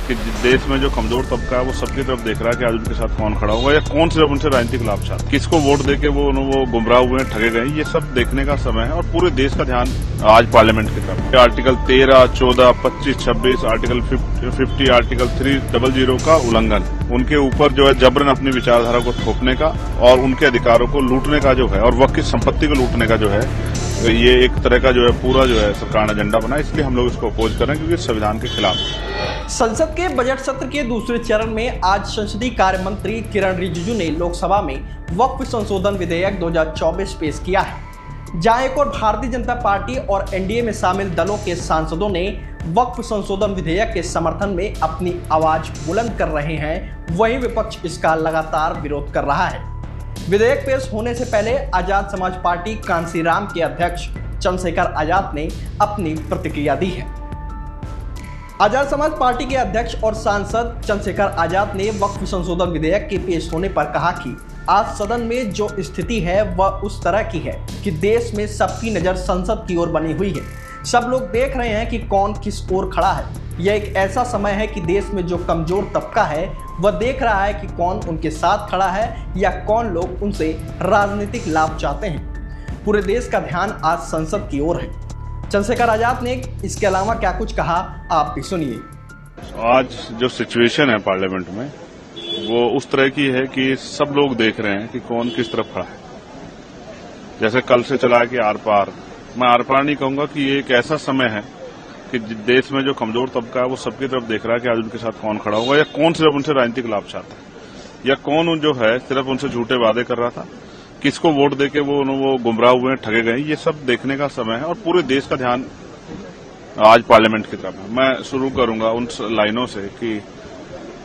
कि देश में जो कमजोर तबका है वो सबकी तरफ देख रहा है कि आज उनके साथ कौन खड़ा होगा या कौन सिर्फ उनसे राजनीतिक लाभ चाहता है, किसको वोट देके वो गुमराह हुए हैं, ठगे गए, ये सब देखने का समय है। और पूरे देश का ध्यान आज पार्लियामेंट की तरफ। आर्टिकल 13, 14, 25, 26, आर्टिकल 50, आर्टिकल 300 का उल्लंघन, उनके ऊपर जो है जबरन अपनी विचारधारा को थोपने का और उनके अधिकारों को लूटने का जो है और वक्त की संपत्ति को लूटने का जो है, ये एक तरह का जो है पूरा जो है सरकार ने एजेंडा बनाया। इसलिए हम लोग इसको अपोज कर रहे हैं क्योंकि संविधान के खिलाफ है। संसद के बजट सत्र के दूसरे चरण में आज संसदीय कार्य मंत्री किरण रिजिजू ने लोकसभा में वक्फ संशोधन विधेयक 2024 पेश किया है, जहां एक और भारतीय जनता पार्टी और एनडीए में शामिल दलों के सांसदों ने वक्फ संशोधन विधेयक के समर्थन में अपनी आवाज बुलंद कर रहे हैं, वहीं विपक्ष इसका लगातार विरोध कर रहा है। विधेयक पेश होने से पहले आजाद समाज पार्टी कांसीराम के अध्यक्ष चंद्रशेखर आजाद ने अपनी प्रतिक्रिया दी है। आजाद समाज पार्टी के अध्यक्ष और सांसद चंद्रशेखर आजाद ने वक्फ संशोधन विधेयक के पेश होने पर कहा कि आज सदन में जो स्थिति है वह उस तरह की है कि देश में सबकी नजर संसद की ओर बनी हुई है। सब लोग देख रहे हैं कि कौन किस ओर खड़ा है। यह एक ऐसा समय है कि देश में जो कमजोर तबका है वह देख रहा है कि कौन उनके साथ खड़ा है या कौन लोग उनसे राजनीतिक लाभ चाहते हैं। पूरे देश का ध्यान आज संसद की ओर है। चंद्रशेखर आजाद ने इसके अलावा क्या कुछ कहा, आप भी सुनिए। आज जो सिचुएशन है पार्लियामेंट में वो उस तरह की है कि सब लोग देख रहे हैं कि कौन किस तरफ खड़ा है। जैसे कल से चला है कि आर पार, मैं आर पार नहीं कहूंगा कि ये एक ऐसा समय है कि देश में जो कमजोर तबका है वो सबकी तरफ देख रहा है कि आज उनके साथ कौन खड़ा होगा या कौन सिर्फ उनसे राजनीतिक लाभ चाहता है या कौन जो है सिर्फ उनसे झूठे वादे कर रहा था, किसको वोट देके वो गुमराह हुए हैं, ठगे गए, ये सब देखने का समय है। और पूरे देश का ध्यान आज पार्लियामेंट की तरफ है। मैं शुरू करूंगा उन लाइनों से कि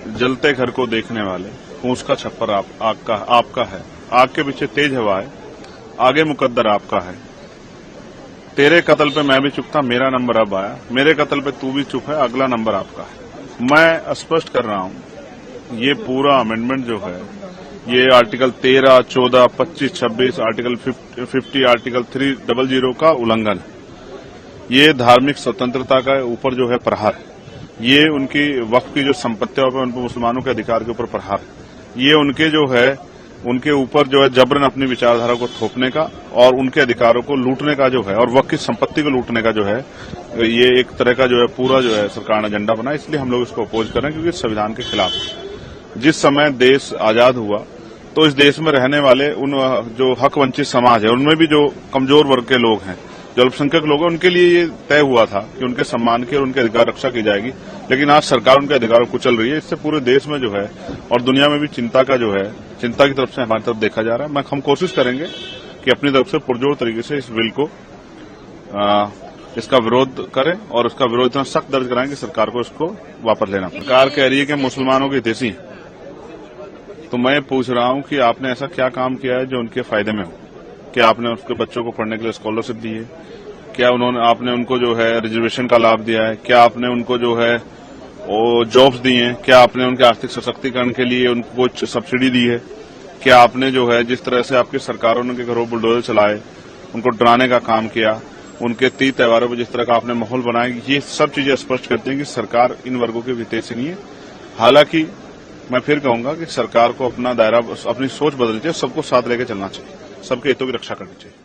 जलते घर को देखने वाले फूंस का छप्पर आपका है, आग के पीछे तेज हवा है, आगे मुकद्दर आपका है। तेरे कत्ल पे मैं भी चुप था, मेरा नंबर अब आया, मेरे कत्ल पे तू भी चुप है, अगला नंबर आपका है। मैं स्पष्ट कर रहा हूं, ये पूरा अमेंडमेंट जो है ये आर्टिकल 13, 14, 25, 26, आर्टिकल 50, आर्टिकल 300 का उल्लंघन, ये धार्मिक स्वतंत्रता का ऊपर जो है प्रहार है। ये उनकी वक्फ की जो संपत्तियों पर उन मुसलमानों के अधिकार के ऊपर प्रहार है। ये उनके जो है उनके ऊपर जो है जबरन अपनी विचारधारा को थोपने का और उनके अधिकारों को लूटने का जो है और वक्त की संपत्ति को लूटने का जो है, ये एक तरह का जो है पूरा जो है सरकार ने एजेंडा बनाया। इसलिए हम लोग इसको अपोज कर रहे हैं क्योंकि संविधान के खिलाफ है। जिस समय देश आजाद हुआ तो इस देश में रहने वाले उन जो हक वंचित समाज है उनमें भी जो कमजोर वर्ग के लोग हैं, जो अल्पसंख्यक लोग हैं, उनके लिए ये तय हुआ था कि उनके सम्मान की और उनके अधिकार रक्षा की जाएगी। लेकिन आज सरकार उनके अधिकारों को कुचल रही है। इससे पूरे देश में जो है और दुनिया में भी चिंता की तरफ से हमारी तरफ देखा जा रहा है। हम कोशिश करेंगे कि अपनी तरफ से पुरजोर तरीके से इस बिल को इसका विरोध करें और उसका विरोध इतना सख्त दर्ज कराएं कि सरकार को इसको वापस लेना। सरकार कह रही है कि मुसलमानों के हितैषी, तो मैं पूछ रहा हूं कि आपने ऐसा क्या काम किया है जो उनके फायदे में हो? क्या आपने उसके बच्चों को पढ़ने के लिए स्कॉलरशिप दी है? क्या आपने उनको जो है रिजर्वेशन का लाभ दिया है? क्या आपने उनको जो है वो जॉब्स दी हैं? क्या आपने उनके आर्थिक सशक्तिकरण के लिए उनको सब्सिडी दी है? क्या आपने जो है जिस तरह से आपकी सरकारों ने घरों बुलडोजर चलाए, उनको डराने का काम किया, उनके तीज त्योहारों पर जिस तरह का आपने माहौल बनाया, ये सब चीजें स्पष्ट करती हैं कि सरकार इन वर्गों के हितैषी नहीं है। हालांकि मैं फिर कहूंगा कि सरकार को अपना दायरा, अपनी सोच बदलनी चाहिए, सबको साथ लेकर चलना चाहिए, सबके हितों की रक्षा करनी चाहिए।